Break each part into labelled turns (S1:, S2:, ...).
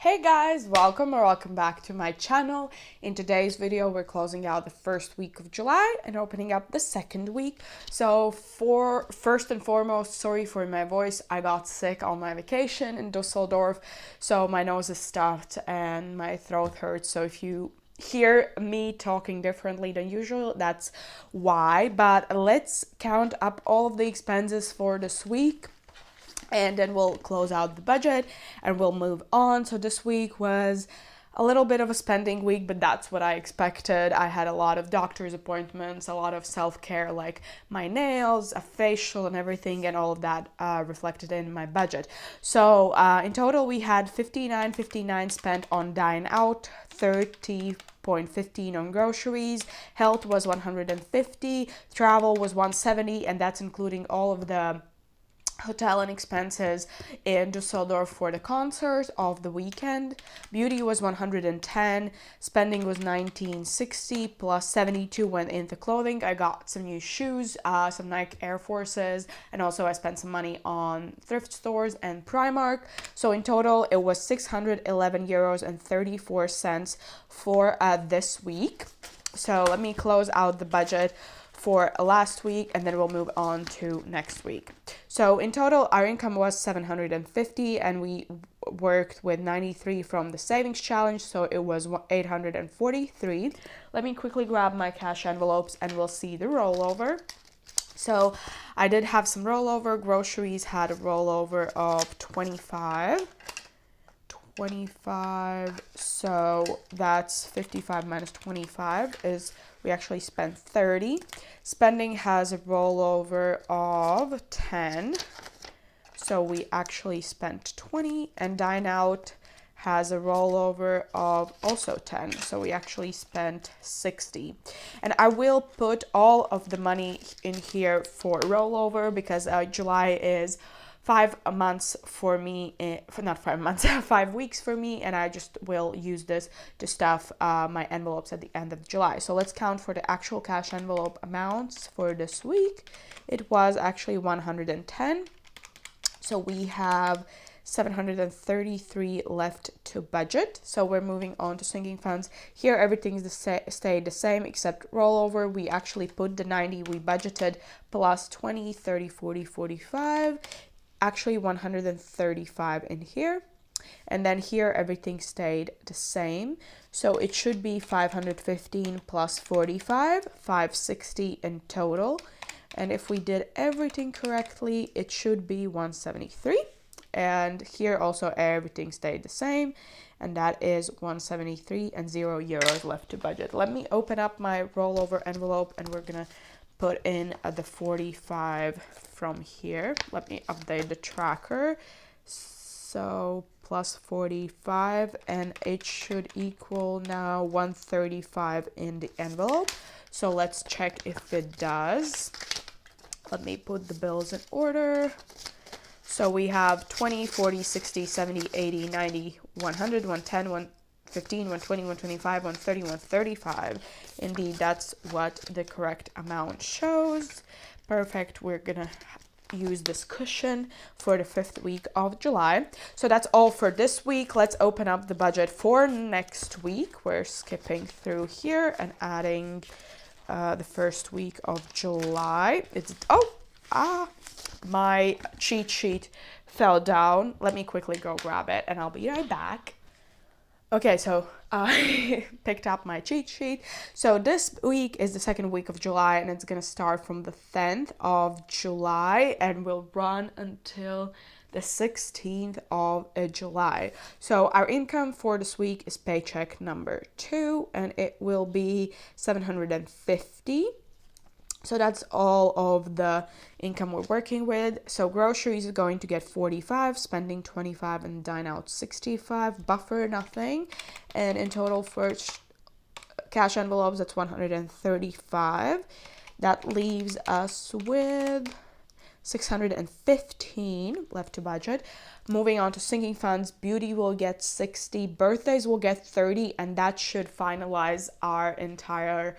S1: Hey guys, welcome back to my channel. In today's video, we're closing out the first week of July and opening up the second week. So for first and foremost, sorry for my voice. I got sick on my vacation in Dusseldorf, so my nose is stuffed and my throat hurts. So if you hear me talking differently than usual, that's why. But let's count up all of the expenses for this week, and then we'll close out the budget and we'll move on. So this week was a little bit of a spending week, but that's what I expected. I had a lot of doctor's appointments, a lot of self-care, like my nails, a facial and everything, and all of that reflected in my budget. So in total, we had $59.59 spent on dine out, $30.15 on groceries, health was $150, travel was $170, and that's including all of the hotel and expenses in Dusseldorf for the concert of the weekend. Beauty was $110, spending was $19.60 plus $72 went into clothing. I got some new shoes, some Nike Air Forces, and also I spent some money on thrift stores and Primark. So in total, it was €611.34 for this week. So let me close out the budget for last week, and then we'll move on to next week. So in total, our income was $750, and we worked with 93 from the savings challenge, so it was $843. Let me quickly grab my cash envelopes and we'll see the rollover. So I did have some rollover. Groceries had a rollover of 25, so that's 55 minus 25 is we actually spent 30. Spending has a rollover of 10, so we actually spent 20, and dine out has a rollover of also 10, so we actually spent 60. And I will put all of the money in here for rollover because July is 5 months for me, not 5 months, 5 weeks for me, and I just will use this to stuff my envelopes at the end of July. So let's count for the actual cash envelope amounts for this week. It was actually 110. So we have 733 left to budget. So we're moving on to sinking funds. Here everything's stayed the same except rollover. We actually put the 90 we budgeted plus 20, 30, 40, 45. Actually 135 in here, and then here everything stayed the same, so it should be 515 plus 45, 560 in total. And if we did everything correctly, it should be 173, and here also everything stayed the same, and that is 173 and €0 left to budget. Let me open up my rollover envelope and we're gonna put in the 45 from here. Let me update the tracker. So plus 45, and it should equal now 135 in the envelope. So let's check if it does. Let me put the bills in order. So we have 20, 40, 60, 70, 80, 90, 100, 110, 115, 120, 125, 130, 135. Indeed, that's what the correct amount shows. Perfect. We're gonna use this cushion for the 5th week of July. So that's all for this week. Let's open up the budget for next week. We're skipping through here and adding the first week of July. My cheat sheet fell down. Let me quickly go grab it and I'll be right back. Okay, so I picked up my cheat sheet. So this week is the 2nd week of July, and it's going to start from the 10th of July and will run until the 16th of July. So our income for this week is paycheck number 2, and it will be 750. So that's all of the income we're working with. So groceries is going to get 45, spending 25, and dine out 65, buffer nothing. And in total for cash envelopes, that's 135. That leaves us with 615 left to budget. Moving on to sinking funds, beauty will get 60, birthdays will get 30, and that should finalize our entire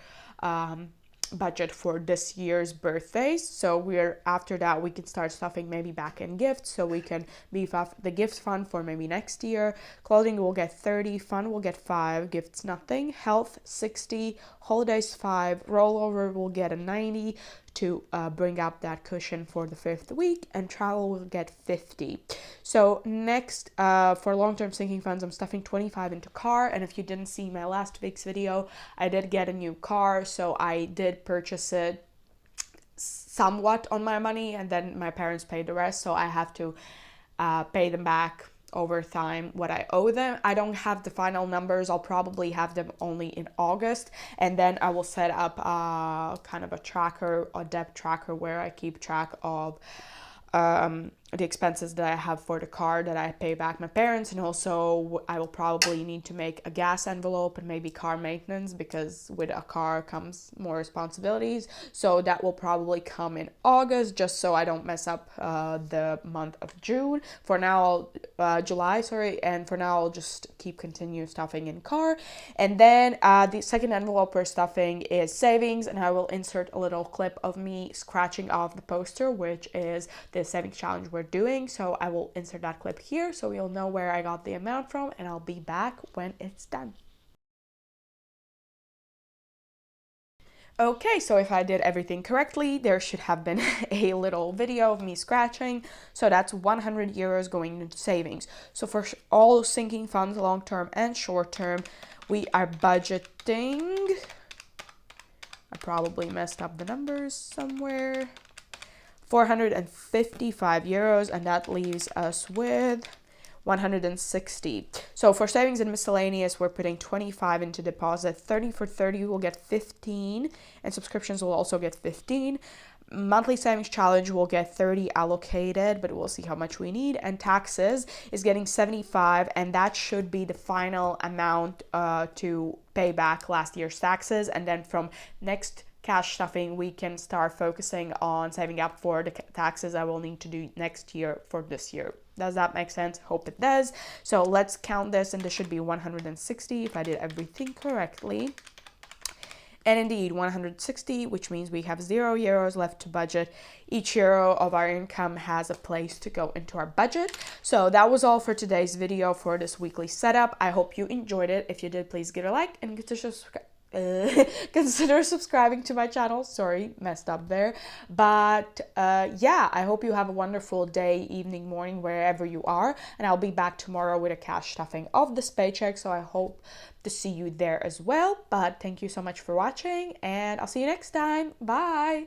S1: budget for this year's birthdays. So we're after that we can start stuffing maybe back in gifts, so we can beef up the gifts fund for maybe next year. Clothing will get 30, fun will get 5, gifts nothing, health 60, holidays 5, rollover will get a 90 to bring up that cushion for the 5th week, and travel will get 50. So next, for long-term sinking funds, I'm stuffing 25 into car. And if you didn't see my last week's video, I did get a new car, so I did purchase it somewhat on my money, and then my parents paid the rest, so I have to pay them back over time what I owe them. I don't have the final numbers. I'll probably have them only in August, and then I will set up kind of a tracker, a debt tracker, where I keep track of the expenses that I have for the car that I pay back my parents, and also I will probably need to make a gas envelope and maybe car maintenance, because with a car comes more responsibilities. So that will probably come in August, just so I don't mess up the month of June. For now, July, sorry, and for now I'll just continue stuffing in car. And then the second envelope for stuffing is savings, and I will insert a little clip of me scratching off the poster, which is the savings challenge we're doing. So I will insert that clip here so you'll know where I got the amount from, and I'll be back when it's done. Okay, so if I did everything correctly, there should have been a little video of me scratching. So that's 100 euros going into savings. So for all sinking funds, long-term and short-term, we are budgeting, I probably messed up the numbers somewhere, 455 euros, and that leaves us with 160. So for savings and miscellaneous, we're putting 25 into deposit, 30 for 30 will get 15, and subscriptions will also get 15. Monthly savings challenge will get 30 allocated, but we'll see how much we need. And taxes is getting 75, and that should be the final amount to pay back last year's taxes. And then from next cash stuffing, we can start focusing on saving up for the taxes I will need to do next year for this year. Does that make sense? Hope it does. So let's count this, and this should be 160 if I did everything correctly. And indeed, 160, which means we have 0 euros left to budget. Each euro of our income has a place to go into our budget. So that was all for today's video for this weekly setup. I hope you enjoyed it. If you did, please give it a like and consider subscribing to my channel. Sorry, messed up there. But yeah, I hope you have a wonderful day, evening, morning, wherever you are. And I'll be back tomorrow with a cash stuffing of this paycheck. So I hope to see you there as well. But thank you so much for watching, and I'll see you next time. Bye.